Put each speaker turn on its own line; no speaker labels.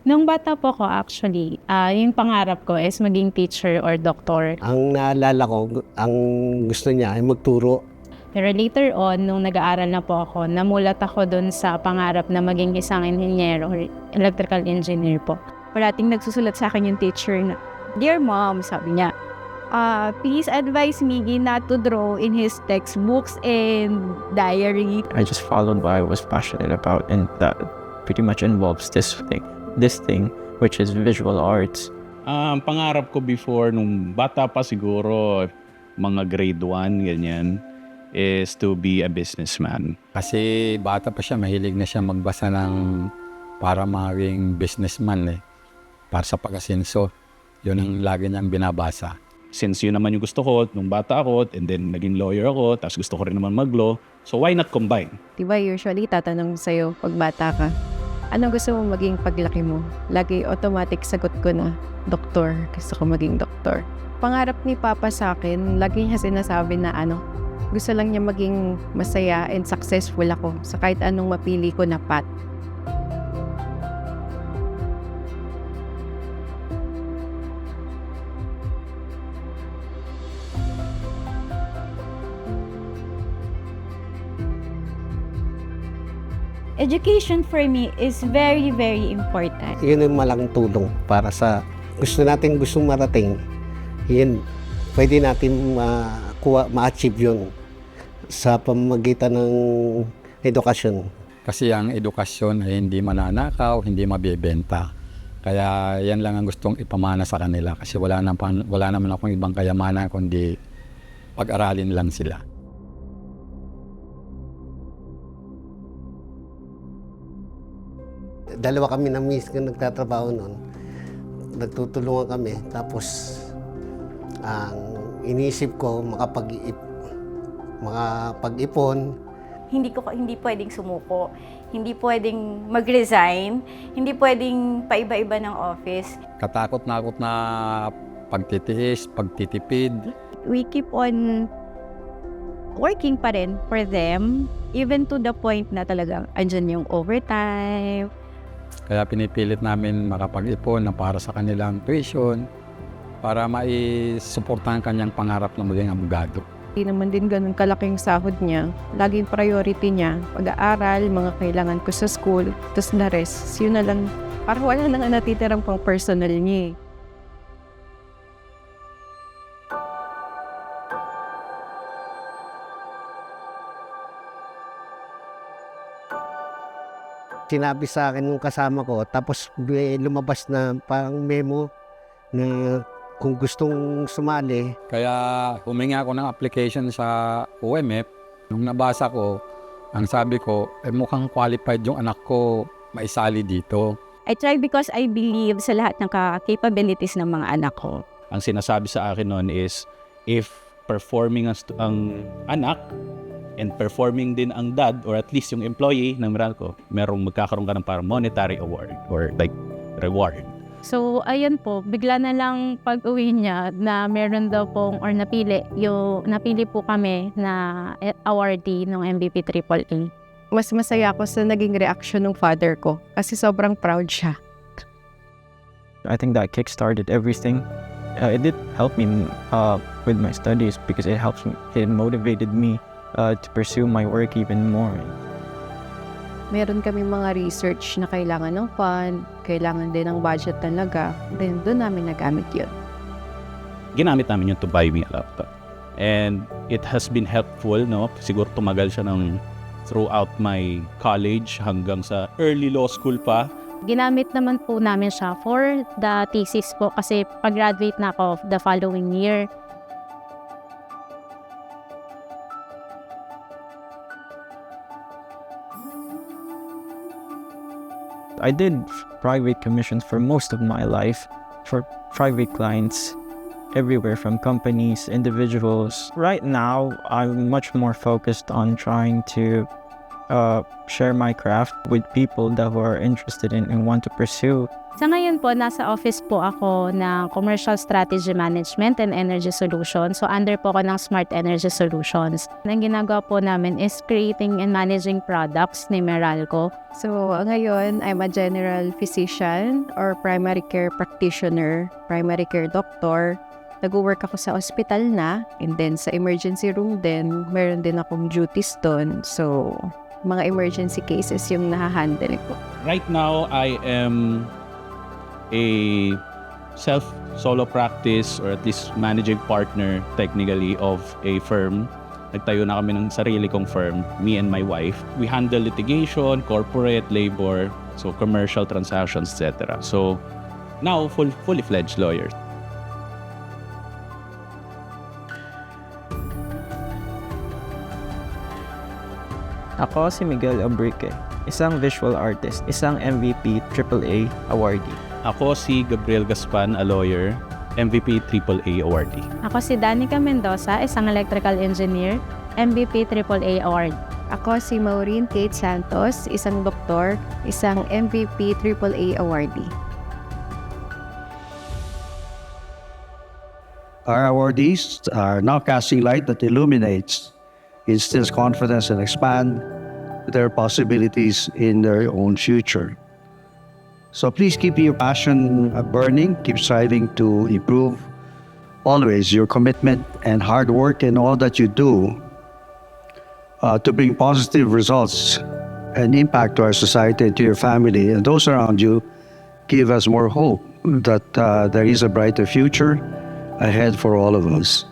Nung bata po ko actually, yung pangarap ko is maging teacher or doctor.
Ang naalala ko, ang gusto niya ay magturo.
Pero later on, nung nag-aaral na po ako, namulat ako dun sa pangarap na maging isang engineer or electrical engineer po. Parating nagsusulat sa akin yung teacher na, "Dear Mom," sabi niya, "please advise Miggy not to draw in his textbooks and diary."
I just followed what I was passionate about, and that pretty much involves this thing, which is visual arts.
Ang pangarap ko before, nung bata pa siguro, mga grade 1, ganyan, is to be a businessman.
Kasi bata pa siya, mahilig na siya magbasa ng para maging businessman para sa pag-asenso. Yun ang lagi niyang binabasa.
Since yun naman yung gusto ko, nung bata ako, and then naging lawyer ako, tapos gusto ko rin naman mag-law, so why not combine?
Diba usually tatanong sa'yo pag bata ka, ano gusto mo maging paglaki mo? Lagi automatic sagot ko na, doktor. Gusto ko maging doktor. Pangarap ni Papa sa akin, lagi niya sinasabi na gusto lang niya maging masaya and successful ako sa kahit anong mapili ko na path.
Education for me is very, very important.
Yun ang malaking tulong para sa gustong marating. Yun, pwede natin ma-achieve yun sa pamamagitan ng edukasyon.
Kasi ang edukasyon ay hindi mananakaw, hindi mabibenta. Kaya yan lang ang gustong ipamana sa kanila kasi wala naman akong ibang kayamanan kundi pag-aralin lang sila.
Dalawa kami na miss kung nagtatrabaho noon. Nagtutulungan kami. Tapos, ang inisip ko, makapag-ipon.
Hindi pwedeng sumuko. Hindi pwedeng mag-resign. Hindi pwedeng paiba-iba ng office.
Katakot na pagtitiis, pagtitipid.
We keep on working pa rin for them, even to the point na talagang andyan yung overtime.
Kaya pinipilit namin makapag-ipon na para sa kanilang tuition para maisuportahan kanyang pangarap na maging abogado.
Hindi naman din ganun kalaking sahod niya. Laging priority niya, pag-aaral, mga kailangan ko sa school, tapos na rest. Yun na lang, parang wala na nga natitirang pang personal niya.
Sinabi sa akin nung kasama ko, tapos lumabas na parang memo na kung gustong sumali.
Kaya humingi ako ng application sa OMF. Nung nabasa ko, ang sabi ko, mukhang qualified yung anak ko maisali dito.
I try because I believe sa lahat ng capabilities ng mga anak ko.
Ang sinasabi sa akin noon is, if performing ang anak, and performing din ang dad, or at least yung employee ng Meralco, magkakaroon ka ng parang monetary award or like reward.
So, ayun po, bigla na lang pag-uwi niya na meron daw pong, or napili po kami na awardee ng MVP AAA.
Mas masaya ako sa naging reaction ng father ko kasi sobrang proud siya.
I think that kick-started everything. It did help me with my studies because it motivated me to pursue my work even more.
Meron kami mga research na kailangan ng fund, kailangan din ng budget talaga. Then doon namin nagamit yun.
Ginamit namin yun to buy me a laptop. And it has been helpful, no? Siguro tumagal siya throughout my college hanggang sa early law school pa.
Ginamit naman po namin siya for the thesis po kasi pag-graduate na ako the following year.
I did private commissions for most of my life, for private clients, everywhere from companies, individuals. Right now, I'm much more focused on trying to share my craft with people that who are interested in and want to pursue
Sa ngayon po, nasa office po ako ng Commercial Strategy Management and Energy Solutions. So, under po ako ng Smart Energy Solutions. Ang ginagawa po namin is creating and managing products ni Meralco.
So, ngayon, I'm a general physician or primary care practitioner, primary care doctor. Nag-work ako sa hospital na, and then sa emergency room din, meron din akong duties doon. So, mga emergency cases yung nahahandle ko.
Right now, I am a solo practice or at least managing partner technically of a firm. Nagtayo na kami ng sarili kong firm, me and my wife. We handle litigation, corporate, labor, so commercial transactions, etc. So now, fully fledged lawyers.
Ako si Miguel Abrique, isang visual artist, isang MVP AAA awardee.
Ako si Gabriel Gaspan, a lawyer, MVP AAA awardee.
Ako si Danica Mendoza, isang electrical engineer, MVP AAA award.
Ako si Maureen Kate Santos, isang doktor, isang MVP AAA awardee.
Our awardees are now casting light that illuminates, instills confidence, and expand their possibilities in their own future. So please keep your passion burning, keep striving to improve. Always your commitment and hard work and all that you do to bring positive results and impact to our society and to your family and those around you give us more hope that there is a brighter future ahead for all of us.